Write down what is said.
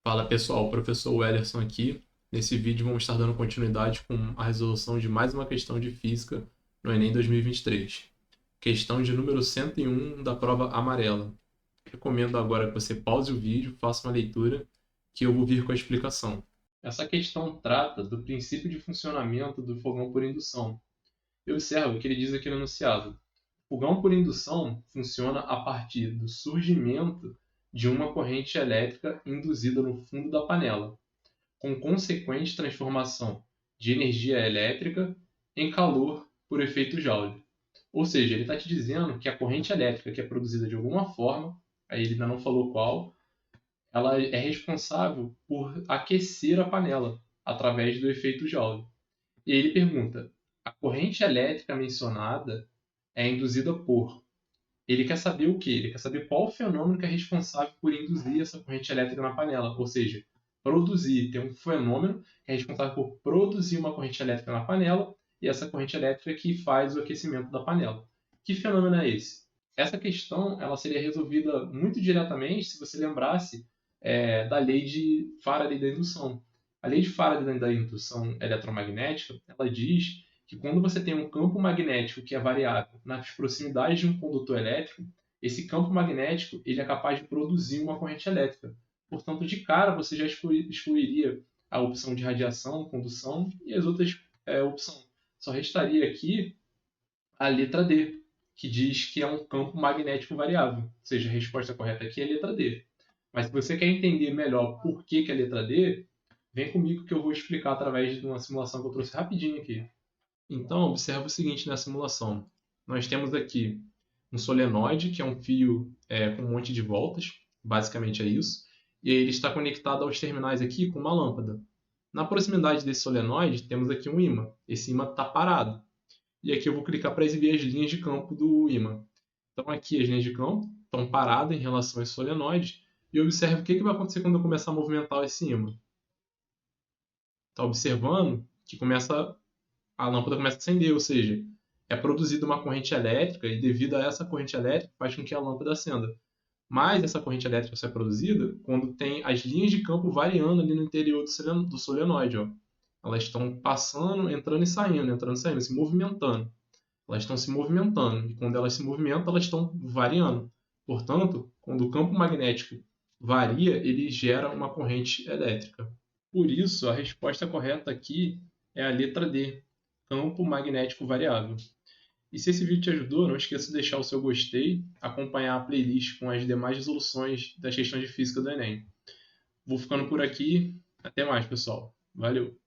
Fala pessoal, o professor Wellerson aqui. Nesse vídeo vamos estar dando continuidade com a resolução de mais uma questão de física no Enem 2023. Questão de número 101 da prova amarela. Recomendo agora que você pause o vídeo, faça uma leitura, que eu vou vir com a explicação. Essa questão trata do princípio de funcionamento do fogão por indução. Eu observo que ele diz aqui no enunciado: o fogão por indução funciona a partir do surgimento de uma corrente elétrica induzida no fundo da panela, com consequente transformação de energia elétrica em calor por efeito Joule. Ou seja, ele está te dizendo que a corrente elétrica que é produzida de alguma forma, aí ele ainda não falou qual, ela é responsável por aquecer a panela através do efeito Joule. E aí ele pergunta: a corrente elétrica mencionada é induzida por. Ele quer saber o quê? Ele quer saber qual o fenômeno que é responsável por induzir essa corrente elétrica na panela. Ou seja, produzir. Tem um fenômeno que é responsável por produzir uma corrente elétrica na panela e essa corrente elétrica que faz o aquecimento da panela. Que fenômeno é esse? Essa questão ela seria resolvida muito diretamente se você lembrasse da lei de Faraday da indução. A lei de Faraday da indução eletromagnética ela diz que quando você tem um campo magnético que é variável nas proximidades de um condutor elétrico, esse campo magnético ele é capaz de produzir uma corrente elétrica. Portanto, de cara, você já excluiria a opção de radiação, condução e as outras opções. Só restaria aqui a letra D, que diz que é um campo magnético variável. Ou seja, a resposta correta aqui é a letra D. Mas se você quer entender melhor por que é a letra D, vem comigo que eu vou explicar através de uma simulação que eu trouxe rapidinho aqui. Então, observa o seguinte na simulação. Nós temos aqui um solenoide, que é um fio com um monte de voltas, basicamente é isso, e aí ele está conectado aos terminais aqui com uma lâmpada. Na proximidade desse solenoide, temos aqui um ímã. Esse ímã está parado. E aqui eu vou clicar para exibir as linhas de campo do ímã. Então, aqui as linhas de campo estão paradas em relação a esse solenoide, e observe o que vai acontecer quando eu começar a movimentar esse ímã. Está observando que a lâmpada começa a acender, ou seja, é produzida uma corrente elétrica e devido a essa corrente elétrica faz com que a lâmpada acenda. Mas essa corrente elétrica só é produzida quando tem as linhas de campo variando ali no interior do solenoide. Ó. Elas estão passando, entrando e saindo, se movimentando. Elas estão se movimentando e quando elas se movimentam, elas estão variando. Portanto, quando o campo magnético varia, ele gera uma corrente elétrica. Por isso, a resposta correta aqui é a letra D, campo magnético variável. E se esse vídeo te ajudou, não esqueça de deixar o seu gostei, acompanhar a playlist com as demais resoluções das questões de física do Enem. Vou ficando por aqui. Até mais, pessoal. Valeu!